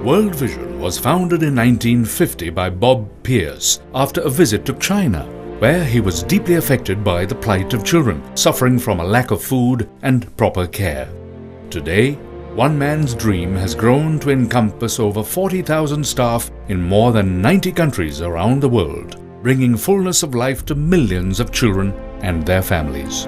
World Vision was founded in 1950 by Bob Pierce after a visit to China, where he was deeply affected by the plight of children suffering from a lack of food and proper care. Today, one man's dream has grown to encompass over 40,000 staff in more than 90 countries around the world, bringing fullness of life to millions of children and their families.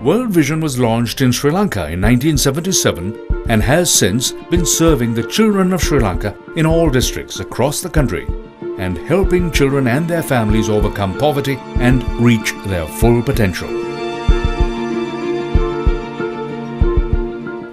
World Vision was launched in Sri Lanka in 1977 and has since been serving the children of Sri Lanka in all districts across the country and helping children and their families overcome poverty and reach their full potential.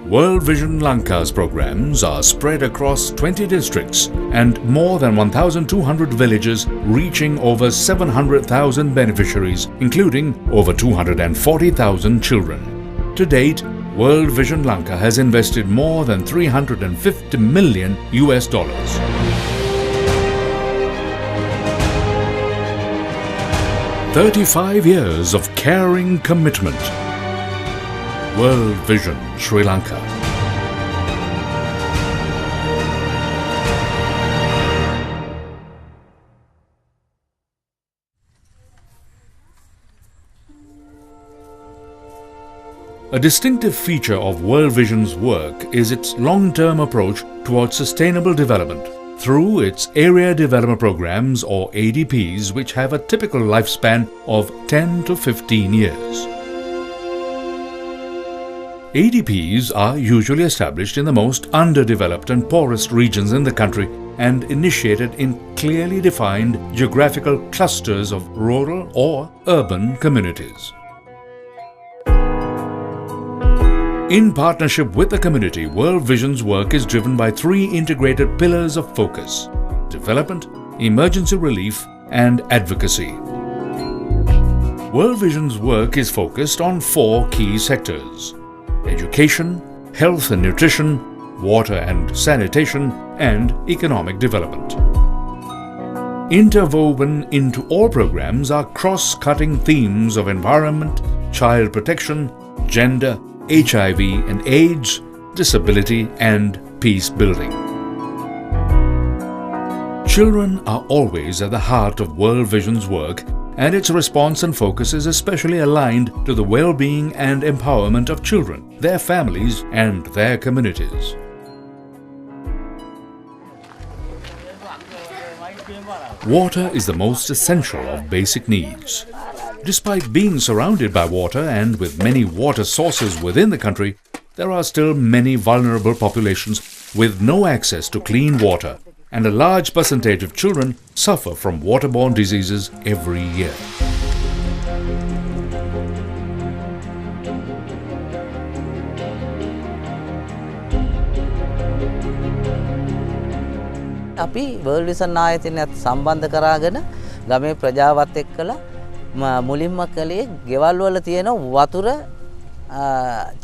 World Vision Lanka's programs are spread across 20 districts and more than 1,200 villages, reaching over 700,000 beneficiaries, including over 240,000 children. To date, World Vision Lanka has invested more than $350 million. 35 years of caring commitment. World Vision Sri Lanka. A distinctive feature of World Vision's work is its long-term approach towards sustainable development through its Area Development Programs or ADPs, which have a typical lifespan of 10 to 15 years. ADPs are usually established in the most underdeveloped and poorest regions in the country and initiated in clearly defined geographical clusters of rural or urban communities. In partnership with the community, World Vision's work is driven by three integrated pillars of focus: development, emergency relief, and advocacy. World Vision's work is focused on four key sectors: education, health and nutrition, water and sanitation, and economic development. Interwoven into all programs are cross-cutting themes of environment, child protection, gender, HIV and AIDS, disability, and peace building. Children are always at the heart of World Vision's work, and its response and focus is especially aligned to the well-being and empowerment of children, their families, and their communities. Water is the most essential of basic needs. Despite being surrounded by water and with many water sources within the country, there are still many vulnerable populations with no access to clean water, and a large percentage of children suffer from waterborne diseases every year. අපි world vision ආයතනයත් සම්බන්ධ කරාගෙන ගමේ ප්‍රජාවත් එක්කලා මුලින්ම කලේ ගෙවල් වල තියෙන වතුර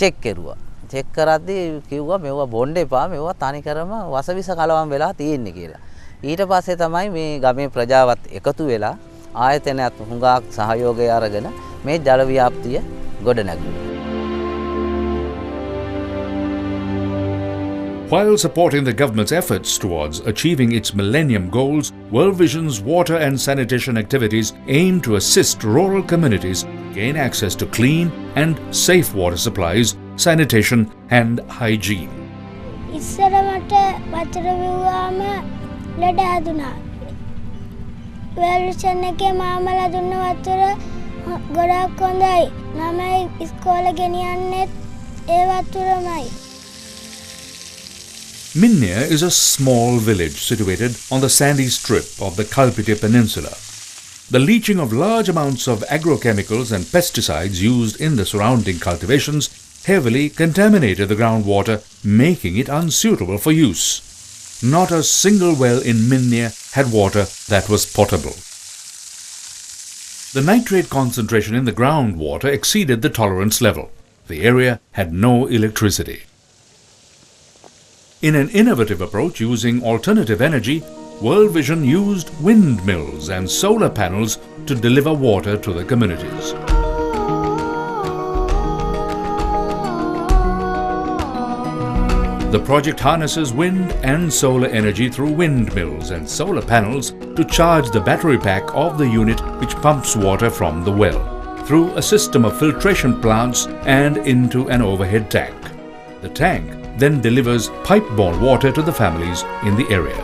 චෙක් කරුවා. චෙක් කරද්දී කිව්වා මේවා බොන්න එපා, මේවා තනිකරම වසවිස කලවම් වෙලා තියෙන්නේ කියලා. ඊට පස්සේ තමයි මේ ගමේ ප්‍රජාවත් එකතු වෙලා ආයතනයත් හුඟක් සහයෝගය අරගෙන මේ ජල ව්‍යාප්තිය ගොඩනැගුවා. While supporting the government's efforts towards achieving its Millennium Goals, World Vision's water and sanitation activities aim to assist rural communities gain access to clean and safe water supplies, sanitation and hygiene. ඉස්සර මට වතුර බිව්වාම ලඩ හැදුනා. World Vision එකේ මාමලා දුන්න වතුර ගොඩක් හොඳයි. ළමයි ඉස්කෝලේ ගෙනියන්නෙත් ඒ වතුරමයි. Minnya is a small village situated on the sandy strip of the Kalpite Peninsula. The leaching of large amounts of agrochemicals and pesticides used in the surrounding cultivations heavily contaminated the groundwater, making it unsuitable for use. Not a single well in Minnya had water that was potable. The nitrate concentration in the groundwater exceeded the tolerance level. The area had no electricity. In an innovative approach using alternative energy, World Vision used windmills and solar panels to deliver water to the communities. The project harnesses wind and solar energy through windmills and solar panels to charge the battery pack of the unit which pumps water from the well, through a system of filtration plants and into an overhead tank. The tank then delivers pipe-borne water to the families in the area.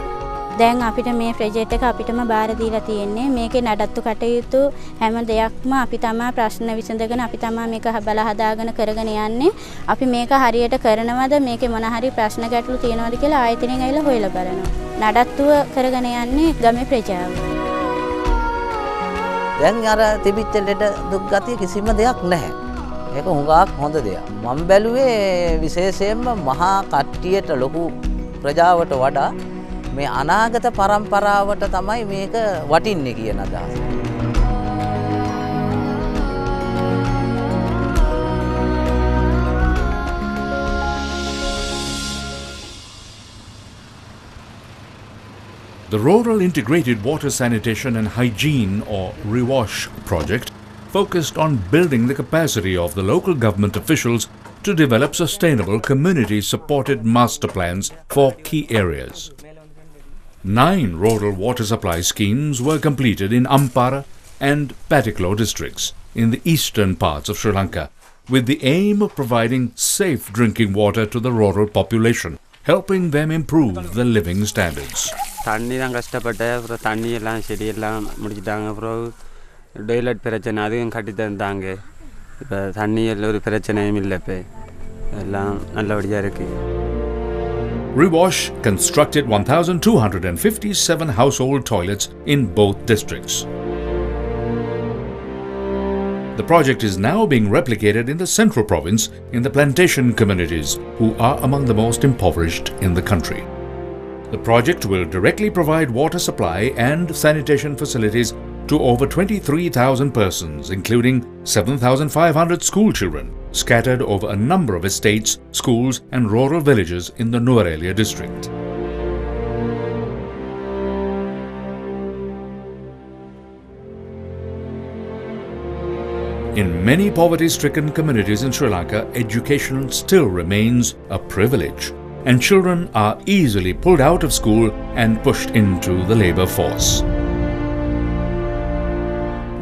දැන් අපිට මේ project එක අපිටම බාර දීලා තියෙන්නේ මේකේ නඩත්තු කටයුතු හැම දෙයක්ම අපි තමයි ප්‍රශ්න විසඳගෙන අපි තමයි මේක බල හදාගෙන කරගෙන යන්නේ අපි මේක හරියට කරනවද මේකේ මොන හරි ප්‍රශ්න ගැටලු තියෙනවද කියලා ආයතනයෙන් ඇවිල්ලා හොයලා බලනවා නඩත්තුව කරගෙන යන්නේ ගමේ ප්‍රජාව දැන් අර තිබිච්ච ලෙඩ දුක් ගතිය කිසිම දෙයක් නැහැ ඒක හුඟක් හොඳ දෙයක් මම බැලුවේ විශේෂයෙන්ම මහා කට්ටියට ලොකු ප්‍රජාවට වඩා මේ අනාගත පරම්පරාවට තමයි මේක වටින්නේ කියන අදහස. The Rural Integrated Water Sanitation and Hygiene or REWASH project focused on building the capacity of the local government officials to develop sustainable community-supported master plans for key areas. 9 rural water supply schemes were completed in Ampara and Patiklo districts in the eastern parts of Sri Lanka, with the aim of providing safe drinking water to the rural population, helping them improve their living standards. தண்ணி தான் கஷ்டப்பட்ட அப்புறம் தண்ணி எல்லாம் செடியெல்லாம் முடிச்சிட்டாங்க அப்புறம் toilet பிரச்சனை அதுவும் கட்டி தந்தாங்க இப்போ தண்ணி எல்லாம் ஒரு பிரச்சனையும் இல்லை இப்போ எல்லாம் நல்லபடியாக இருக்குது. REWASH constructed 1,257 household toilets in both districts. The project is now being replicated in the central province in the plantation communities, who are among the most impoverished in the country. The project will directly provide water supply and sanitation facilities to over 23,000 persons, including 7,500 school children, scattered over a number of estates, schools and rural villages in the Nuwara district. In many poverty-stricken communities in Sri Lanka, education still remains a privilege, and children are easily pulled out of school and pushed into the labour force.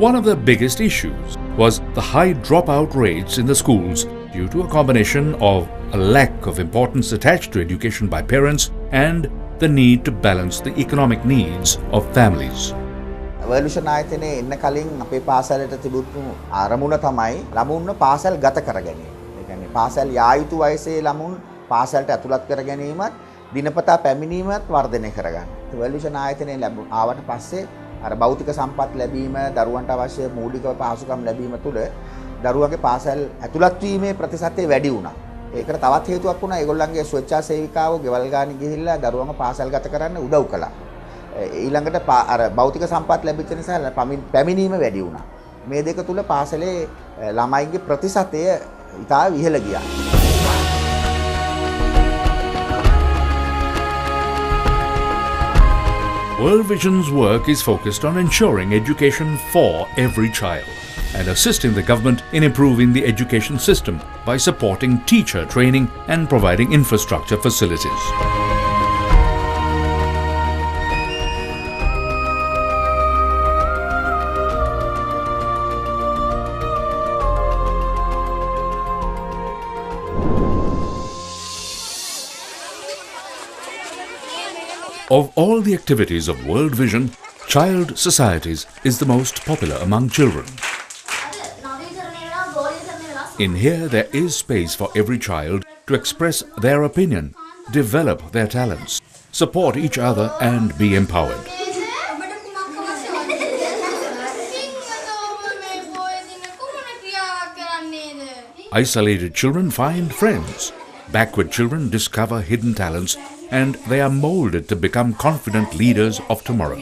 One of the biggest issues was the high dropout rates in the schools due to a combination of a lack of importance attached to education by parents and the need to balance the economic needs of families. එවලුෂන් ආයතනයේ එන්න කලින් අපේ පාසලට තිබුණු ආරමුණ තමයි ළමුන්ව පාසල් ගත කර ගැනීම. ඒ කියන්නේ පාසල් යා යුතු වයසේ ළමුන් පාසලට ඇතුළත් කර ගැනීමත් දිනපතා පැමිණීමත් වර්ධනය කරගන්න. එවලුෂන් ආයතනයේ ආවට පස්සේ අර භෞතික සම්පත් ලැබීම දරුවන්ට අවශ්‍ය මූලික පහසුකම් ලැබීම තුළ දරුවගේ පාසල් ඇතුළත් වීමේ ප්‍රතිශතය වැඩි වුණා. ඒකට තවත් හේතුවක් වුණා ඒගොල්ලන්ගේ ස්වච්ඡා සේවිකාවෝ ගෙවල් ගාන ගිහිල්ලා දරුවන්ව පාසල් ගත කරන්න උදව් කළා. ඊළඟට අර භෞතික සම්පත් ලැබිච්ච නිසා පැමිණීම වැඩි වුණා. මේ දෙක තුල පාසලේ ළමයිගේ ප්‍රතිශතය ඉතා ඉහළ ගියා. World Vision's work is focused on ensuring education for every child and assisting the government in improving the education system by supporting teacher training and providing infrastructure facilities. Of all the activities of World Vision, Child Societies is the most popular among children. In here, there is space for every child to express their opinion, develop their talents, support each other and be empowered. Isolated children find friends. Backward children discover hidden talents and they are molded to become confident leaders of tomorrow.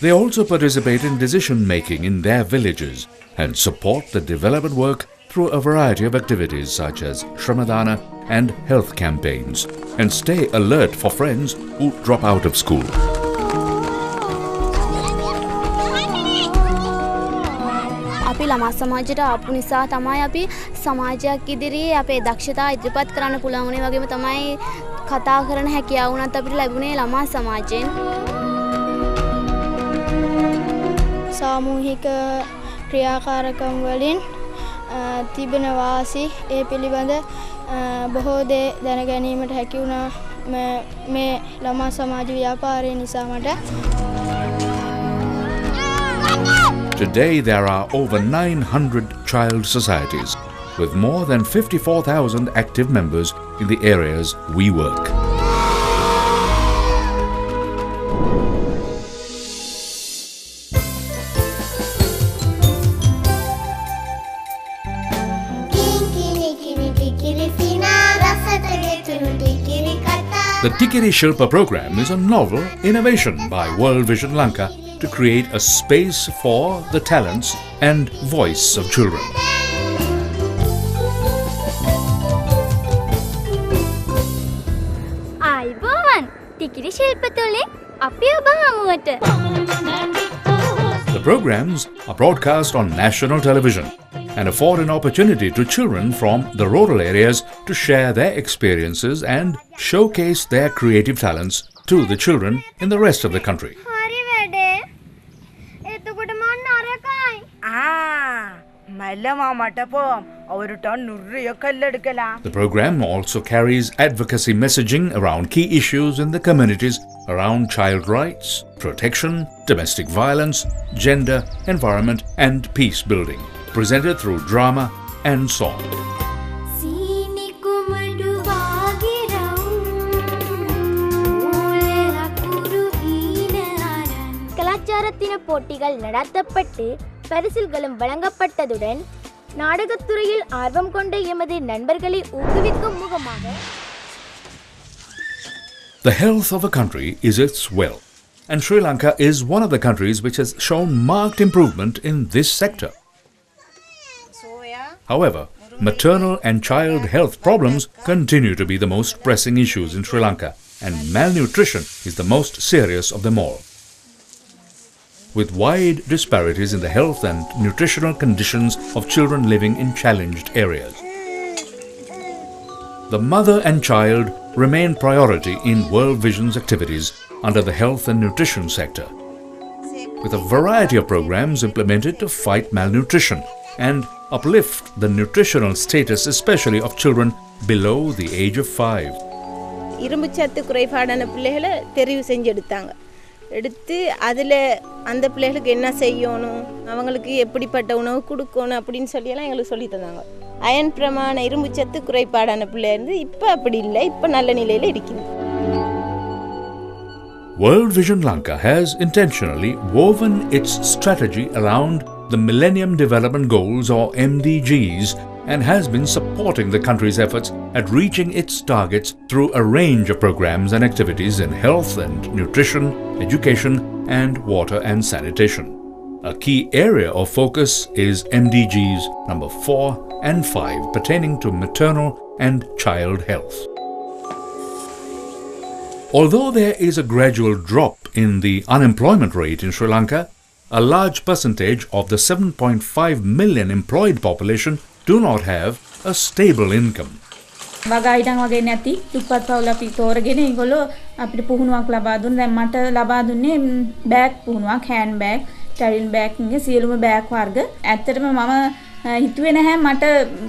They also participate in decision-making in their villages and support the development work through a variety of activities such as Shramadana and health campaigns, and stay alert for friends who drop out of school. අපි ළමා සමාජයට ආපු නිසා තමයි අපි සමාජයක් ඉදිරියේ අපේ දක්ෂතා ඉදිරිපත් කරන්න පුළුවන් වුණේ. වගේම තමයි කතා කරන හැකියාව උනත් අපිට ලැබුණේ ළමා සමාජයෙන්. සාමූහික ක්‍රියාකාරකම් වලින් තිබෙන වාසි ඒ පිළිබඳ බොහෝ දේ දැන ගැනීමට හැකි වුණා මේ ළමා සමාජ ව්‍යාපාරය නිසා මට. Today there are over 900 child societies with more than 54,000 active members in the areas we work. The Tikiri Shilpa program is a novel innovation by World Vision Lanka to create a space for the talents and voice of children. ආයිබෝවන් ටිකිරි ශිල්ප තුලින් අපි ඔබ හමුවට. The programs are broadcast on national television and afford an opportunity to children from the rural areas to share their experiences and showcase their creative talents to the children in the rest of the country. හරි වැඩේ. එතකොට මම නරකයි. මල්ලමා මට පොම් අවුරුට නුර්රිය කල්ලඩ කළා. The program also carries advocacy messaging around key issues in the communities around child rights, protection, domestic violence, gender, environment and peace building, presented through drama and song. கலாச்சாரத்தின போட்டிகள் நடத்தப்பட்டு பரிசில்களும் வழங்கப்பட்டதுடன் நாடகத்துறையில் ஆர்வம் கொண்ட எமது நண்பர்களை ஊக்குவிக்கும் முகமாக The health of a country is its wealth, and Sri Lanka is one of the countries which has shown marked improvement in this sector. However, maternal and child health problems continue to be the most pressing issues in Sri Lanka, and malnutrition is the most serious of them all. With wide disparities in the health and nutritional conditions of children living in challenged areas. The mother and child remain priority in World Vision's activities under the health and nutrition sector, with a variety of programs implemented to fight malnutrition and uplift the nutritional status especially of children below the age of 5. இரும்பு சத்து குறைபாடான பிள்ளைகளை தெரிவு செஞ்சு எடுத்து அதில் அந்த பிள்ளைகளுக்கு என்ன செய்யணும், அவங்களுக்கு எப்படிப்பட்ட உணவு கொடுக்கணும் அப்படின்னு சொல்லியெல்லாம் எங்களுக்கு சொல்லி தந்தாங்க. அயன் பிரமாண இரும்பு சத்து குறைபாடான பிள்ளை இருந்து இப்போ அப்படி இல்லை, இப்போ நல்ல நிலையில் இருக்குது. World Vision Lanka has intentionally woven its strategy around the Millennium Development Goals or MDGs and has been supporting the country's efforts at reaching its targets through a range of programs and activities in health and nutrition, education, and water and sanitation. A key area of focus is MDGs number 4 and 5 pertaining to maternal and child health. Although there is a gradual drop in the unemployment rate in Sri Lanka, a large percentage of the 7.5 million employed population do not have a stable income. වගායිටන් වගේ නැති දුප්පත් පවුල අපි තෝරගෙන ඒගොල්ලෝ අපිට පුහුණුවක් ලබා දුන්නා. දැන් මට ලබා දුන්නේ බෑග් පුහුණුවක්, හෑන්ඩ් බෑග්, ටැරින් බෑග් වගේ සියලුම බෑග් වර්ග. ඇත්තටම මම හිතුවේ නැහැ මට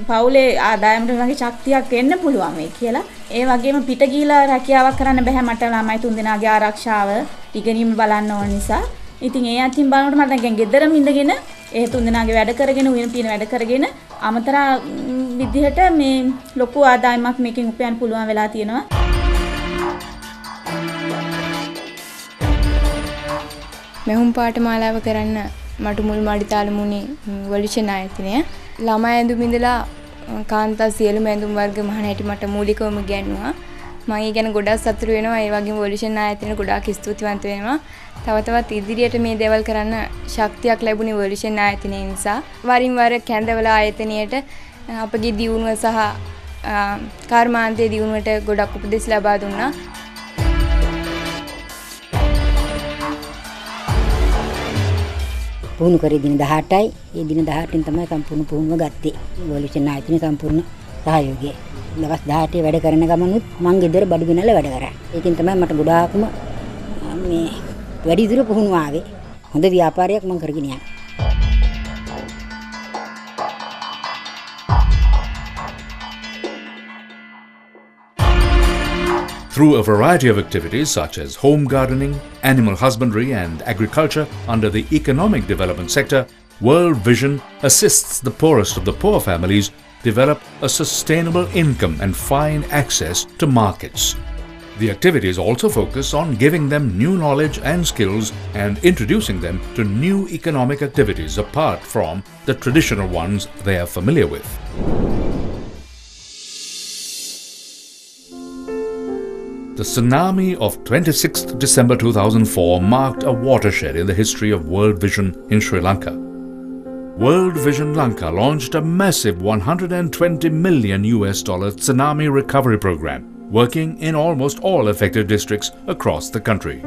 පවුලේ ආදායමට වගේ ශක්තියක් එන්න පුළුවන් මේ කියලා. ඒ වගේම පිට ගිහිලා රැකියාවක් කරන්න බෑ මට ළමයි තුන් දෙනාගේ ආරක්ෂාව ඉගෙනීම බලන්න ඕන නිසා. ඉතින් ඒ අතින් බලනකොට මට දැන් ගෙදරම ඉඳගෙන ඒ තුන් දෙනාගේ වැඩ කරගෙන උයන පියන වැඩ කරගෙන අමතර විදිහට මේ ලොකු ආදායමක් මේකෙන් උපයන්න පුළුවන් වෙලා තියෙනවා. මෙහුම් පාඨමාලාව කරන්න මට මුල් මඩිතාලමුණේ වොලිෂන් ආයතනය ළමයි ඇඳුම් ඉඳලා කාන්තා සියලුම ඇඳුම් වර්ග මහණ හැටි මට මූලිකවම ඉගෙනුවා. මම ඒ ගැන ගොඩක් සතුටු වෙනවා. ඒ වගේම වොලිෂන් ආයතනයට ගොඩාක් ස්තුතිවන්ත වෙනවා. තව තවත් ඉදිරියට මේ දේවල් කරන්න ශක්තියක් ලැබුණේ වොලිෂන් ආයතනය නිසා. වරින් වර කැඳවල ආයතනයට අපගේ දියුණුව සහ කර්මාන්තයේ දියුණුවට ගොඩක් උපදෙස් ලබා දුන්නා. පුහුණු කරේ දින 18යි. ඒ දින 18න් තමයි සම්පූර්ණ පුහුණුව ගත්තේ. වොලිෂන් ආයතනයේ සම්පූර්ණ සහයෝගය. දවස් 18 වැඩ කරන ගමනුත් මං ගෙදර බඩු ගෙනල්ලා වැඩ කරා. ඒකෙන් තමයි මට ගොඩාක්ම මේ වැඩි දුර පුහුණුව ආවේ. හොඳ ව්‍යාපාරයක් මං කරගෙන යනවා. Through a variety of activities such as home gardening, animal husbandry and agriculture under the economic development sector, World Vision assists the poorest of the poor families develop a sustainable income and find access to markets. The activities also focus on giving them new knowledge and skills and introducing them to new economic activities apart from the traditional ones they are familiar with. The tsunami of 26th December 2004 marked a watershed in the history of World Vision in Sri Lanka. World Vision Lanka launched a massive $120 million tsunami recovery program, working in almost all affected districts across the country.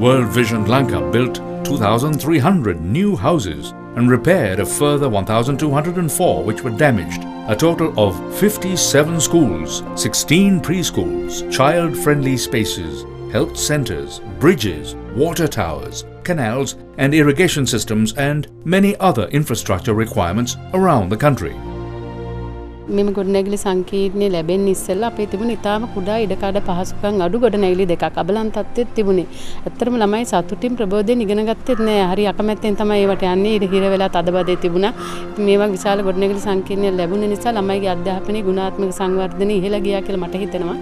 World Vision Lanka built 2,300 new houses and repaired a further 1,204 which were damaged. A total of 57 schools, 16 preschools, child-friendly spaces, health centers, bridges, water towers, canals and irrigation systems and many other infrastructure requirements around the country. මෙම ගොඩනැගිලි සංකීර්ණය ලැබෙන්න ඉස්සෙල්ලා අපේ තිබුණ ඉතාම කුඩා ඉඩකඩ පහසුකම් අඩු ගොඩනැගිලි දෙකක් අබලන් තත්ත්වෙත් තිබුණේ. ඇත්තටම ළමයි සතුටින් ප්‍රබෝධයෙන් ඉගෙන ගත්තෙත් නෑ. හරි අකමැත්තෙන් තමයි ඒවට යන්නේ. ඉර හිර වෙලා තදබදේ තිබුණා. ඉතින් මේ වගේ විශාල ගොඩනැගිලි සංකීර්ණය ලැබුණ නිසා ළමයිගේ අධ්‍යාපනයේ ගුණාත්මක සංවර්ධනය ඉහළ ගියා කියලා මට හිතෙනවා.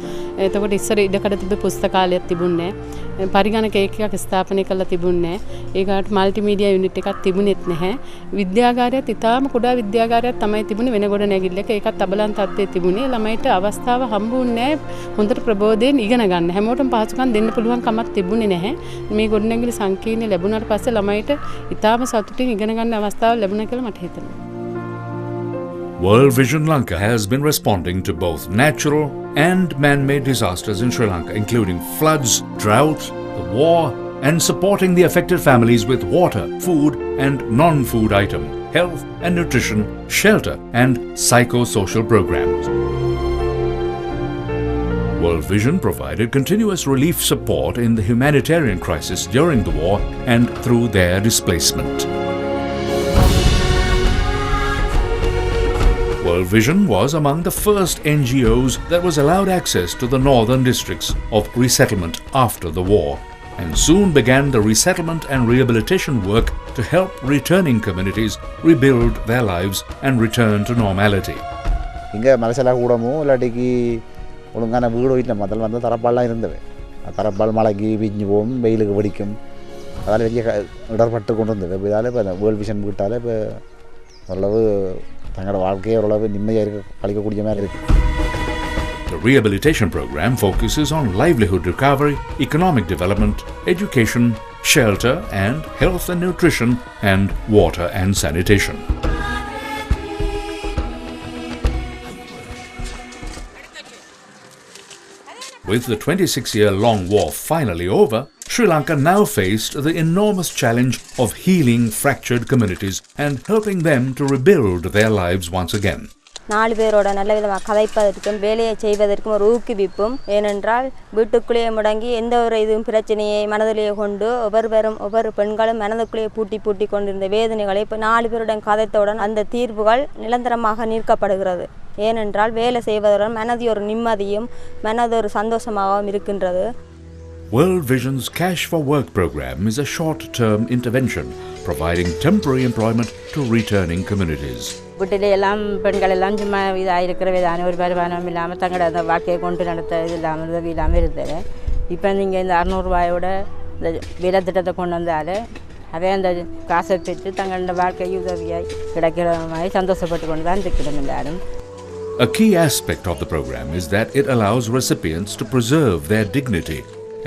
එතකොට ඉස්සර ඉඩකඩ තිබ්බ පුස්තකාලයක් තිබුණේ නෑ. පරිගණක ඒකකයක් ස්ථාපනය කරලා තිබුණේ නෑ. ඒකට මල්ටිමීඩියා යුනිට් එකක් තිබුණෙත් නැහැ. විද්‍යාගාරයත් ඉතාම කුඩා විද්‍යාගාරයක් තමයි තිබුණේ වෙන ගොඩනැගිල්ලක. ඒකත් අබලන් තත්ත්වයේ තිබුණේ. ළමයිට අවස්ථාව හම්බුන්නේ නැහැ හොඳට ප්‍රබෝධයෙන් ඉගෙන ගන්න. හැමෝටම පහසුකම් දෙන්න පුළුවන් කමක් තිබුණේ නැහැ. මේ ගොඩනැගිලි සංකීර්ණය ලැබුණාට පස්සේ ළමයිට ඉතාම සතුටින් ඉගෙන ගන්න අවස්ථාව ලැබුණා කියලා මට හිතෙනවා. World Vision Lanka has been responding to both natural and man-made disasters in Sri Lanka, including floods, drought, the war, and supporting the affected families with water, food and non-food items, health and nutrition, shelter and psychosocial programs. World Vision provided continuous relief support in the humanitarian crisis during the war and through their displacement. World Vision was among the first NGOs that was allowed access to the northern districts of resettlement after the war, and soon began the resettlement and rehabilitation work to help returning communities rebuild their lives and return to normality. இங்கே மலைசலா கூடமோ இல்லாட்டிக்கு ஒழுங்கான வீடு வீட்டில் முதல்ல வந்து தரப்பால்லாம் இருந்தவை தரப்பால் மழைக்கு பிஞ்சு போகும் வெயிலுக்கு வெடிக்கும் அதால் வெளியே இடர்பட்டு கொண்டு இருந்தது இப்போ இதால் இப்போ வேர்ல்ட் விஷன் வீட்டால் இப்போ ஓரளவு தங்களோட வாழ்க்கையை ஓரளவு நிம்மதியாக இருக்க கழிக்கக்கூடிய மாதிரி இருக்குது. The rehabilitation program focuses on livelihood recovery, economic development, education, shelter and health and nutrition, and water and sanitation. With the 26-year-long war finally over, Sri Lanka now faced the enormous challenge of healing fractured communities and helping them to rebuild their lives once again. 4 பேரோட நல்ல விதமாக கதைப்பதற்கும் வேலையை செய்வதற்கும் ஒரு ஊக்குவிப்பும். ஏனென்றால் வீட்டுக்குள்ளேயே முடங்கி எந்த ஒரு இதுவும் பிரச்சனையை மனதிலேயே கொண்டு ஒவ்வொரு பெண்களும் மனதுக்குள்ளேயே பூட்டி கொண்டிருந்த வேதனைகளை இப்போ 4 பேருடன் கதைத்தவுடன் அந்த தீர்வுகள் நிரந்தரமாக நிற்கப்படுகிறது. ஏனென்றால் வேலை செய்வதுடன் மனதி ஒரு நிம்மதியும் மனது ஒரு சந்தோஷமாகவும் இருக்கின்றது. World Vision's Cash for Work program is a short-term intervention providing temporary employment to returning communities. வீட்டிலே எல்லாம் பெண்கள் எல்லாம் சும்மா இதாக இருக்கிற விதான ஒரு வருமானம் இல்லாமல் தங்களோட அந்த வாழ்க்கையை கொண்டு நடத்த இது இல்லாமல் உதவி இல்லாமல் இருந்தது. இப்போ நீங்கள் இந்த 600 ரூபாயோட இந்த வேலை திட்டத்தை கொண்டு வந்தால் அவை அந்த காசை பெற்று தங்களோட வாழ்க்கை உதவியாய் கிடைக்கிற மாதிரி சந்தோஷப்பட்டு கொண்டு தான் இருக்கிறோம் எல்லாரும். A key aspect of the program is that it allows recipients to preserve their dignity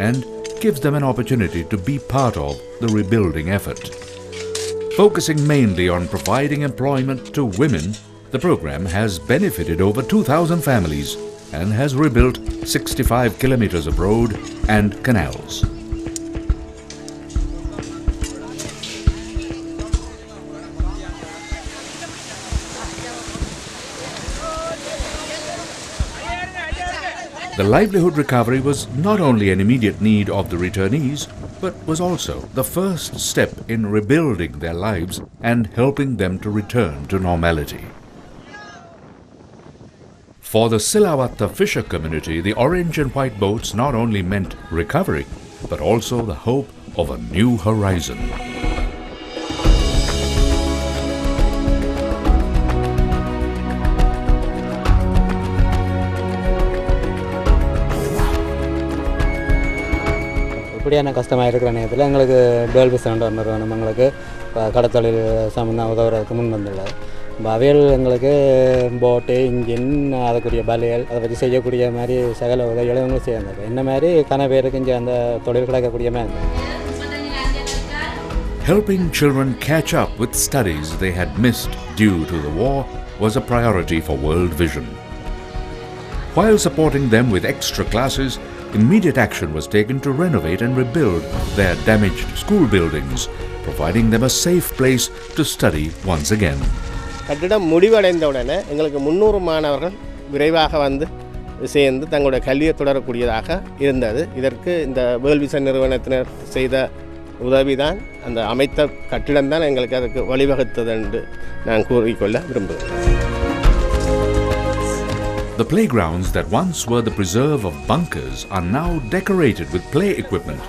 and gives them an opportunity to be part of the rebuilding effort. Focusing mainly on providing employment to women, the program has benefited over 2,000 families and has rebuilt 65 kilometers of road and canals. The livelihood recovery was not only an immediate need of the returnees, but was also the first step in rebuilding their lives and helping them to return to normality. For the Silawata fisher community, the orange and white boats not only meant recovery, but also the hope of a new horizon. இப்படியான கஷ்டமாக இருக்கிற நேரத்தில் எங்களுக்கு pearl விசன்ற நிறுவனம் எங்களுக்கு கடத்தொழில் சம்பந்தம் உதவுறதுக்கு முன் வந்துள்ளது. அவைகள் எங்களுக்கு போட்டு இன்ஜின் அதுக்குரிய பலியல் அதை வச்சு செய்யக்கூடிய மாதிரி சகல உதவிகளும் எங்களுக்கு சேர்ந்தது. என்ன மாதிரி கன பேருக்கு இங்கே அந்த தொழில் கிடைக்கக்கூடிய மாதிரி. Helping children catch up with studies they had missed due to the war was a priority for World Vision. While supporting them with extra classes, immediate action was taken to renovate and rebuild their damaged school buildings, providing them a safe place to study once again. கட்டிடம் முடிவடைந்தவுடனே எங்களுக்கு 300 மாணவர்கள் விரைவாக வந்து சேர்ந்து தங்களுடைய கல்வியை தொடரக்கூடியதாக இருந்தது. இதற்கு இந்த வேர்ல்ட் விஷன் நிறுவனத்தினர் செய்த உதவிதான், அந்த அமைத்த கட்டிடம்தான் எங்களுக்கு அதுக்கு வழிவகுத்தது என்று நான் கூறிக்கொள்ள விரும்புகிறேன். The playgrounds that once were the preserve of bunkers are now decorated with play equipment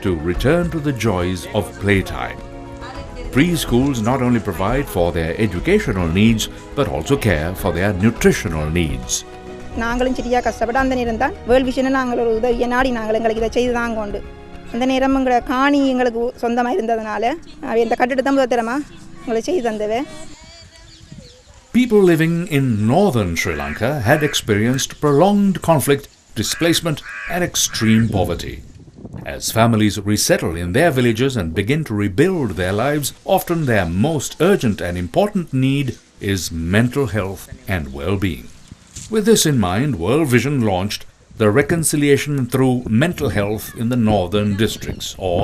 to return to the joys of playtime. Preschools not only provide for their educational needs but also care for their nutritional needs. நாங்களும் சரியாக கஷ்டப்பட்டு அந்த நேரம் தான் world விஷனை நாங்கள் ஒரு உதவியை நாடி நாங்கள் எங்களுக்கு இதை செய்து தாங்க உண்டு. அந்த நேரம் எங்களை காணி எங்களுக்கு சொந்தமாக இருந்ததுனால இந்த கட்டிடத்தை முதத்திரமாக எங்களை செய்து தந்தவை. People living in northern Sri Lanka had experienced prolonged conflict, displacement and extreme poverty. As families resettle in their villages and begin to rebuild their lives, often their most urgent and important need is mental health and well-being. With this in mind, World Vision launched the Reconciliation Through Mental Health in the Northern Districts, or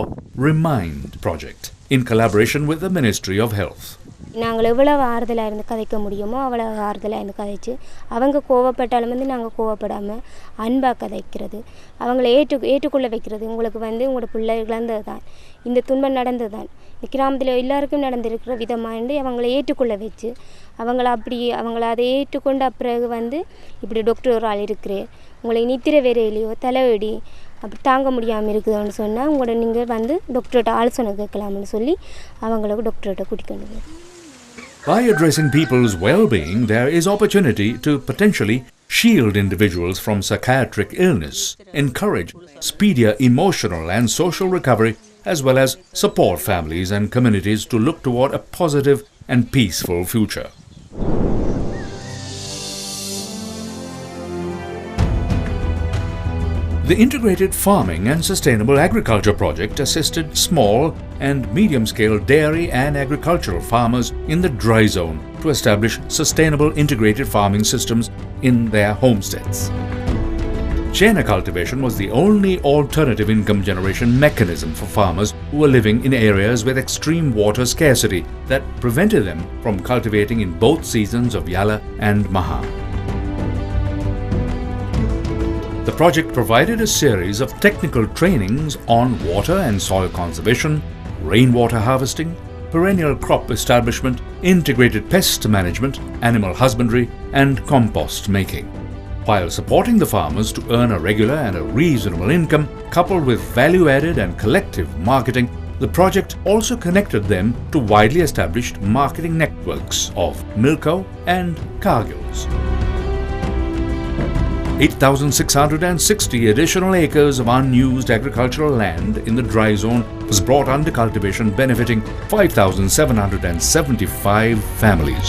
REMIND project, in collaboration with the Ministry of Health. நாங்கள் எவ்வளவு ஆறுதலாக இருந்து கதைக்க முடியுமோ அவ்வளவு ஆறுதலாக இருந்து கதைச்சு அவங்க கோவப்பட்டாலும் நாங்கள் கோவப்படாமல் அன்பாக கதைக்கிறது, அவங்கள ஏற்றுக்கொள்ள வைக்கிறது. உங்களுக்கு உங்களோட பிள்ளை இழந்தது தான், இந்த துன்பம் நடந்தது தான், இந்த கிராமத்தில் எல்லாருக்கும் நடந்திருக்கிற விதமாக அவங்கள ஏற்றுக்கொள்ள வச்சு அவங்கள அதை ஏற்றுக்கொண்ட பிறகு இப்படி டாக்டர் ஒரு ஆள் இருக்கிறேன், உங்களை நித்திர வேறையிலையோ தலைவலி அப்படி தாங்க முடியாமல் இருக்குதுன்னு சொன்னால் உங்களோட நீங்கள் டாக்டர்கிட்ட ஆலோசனை கேட்கலாம்னு சொல்லி அவங்களுக்கு டாக்டர்கிட்ட கூட்டிக்கொண்டு. By addressing people's well-being, there is opportunity to potentially shield individuals from psychiatric illness, encourage speedier emotional and social recovery, as well as support families and communities to look toward a positive and peaceful future. The Integrated Farming and Sustainable Agriculture project assisted small and medium-scale dairy and agricultural farmers in the dry zone to establish sustainable integrated farming systems in their homesteads. Chena cultivation was the only alternative income generation mechanism for farmers who were living in areas with extreme water scarcity that prevented them from cultivating in both seasons of Yala and Maha. The project provided a series of technical trainings on water and soil conservation, rainwater harvesting, perennial crop establishment, integrated pest management, animal husbandry and compost making. While supporting the farmers to earn a regular and a reasonable income, coupled with value-added and collective marketing, the project also connected them to widely established marketing networks of Milko and Cargills. 8,660 additional acres of unused agricultural land in the dry zone was brought under cultivation, benefiting 5,775 families.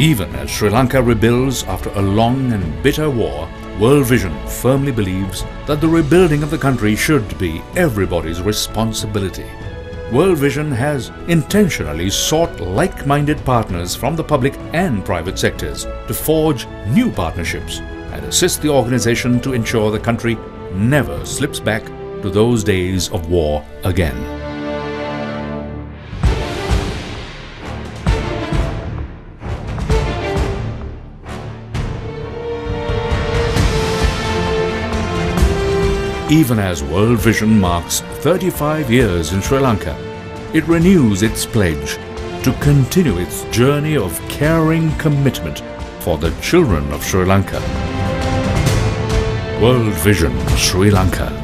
Even as Sri Lanka rebuilds after a long and bitter war, World Vision firmly believes that the rebuilding of the country should be everybody's responsibility. World Vision has intentionally sought like-minded partners from the public and private sectors to forge new partnerships and assist the organization to ensure the country never slips back to those days of war again. Even as World Vision marks 35 years in Sri Lanka, it renews its pledge to continue its journey of caring commitment for the children of Sri Lanka. World Vision Sri Lanka.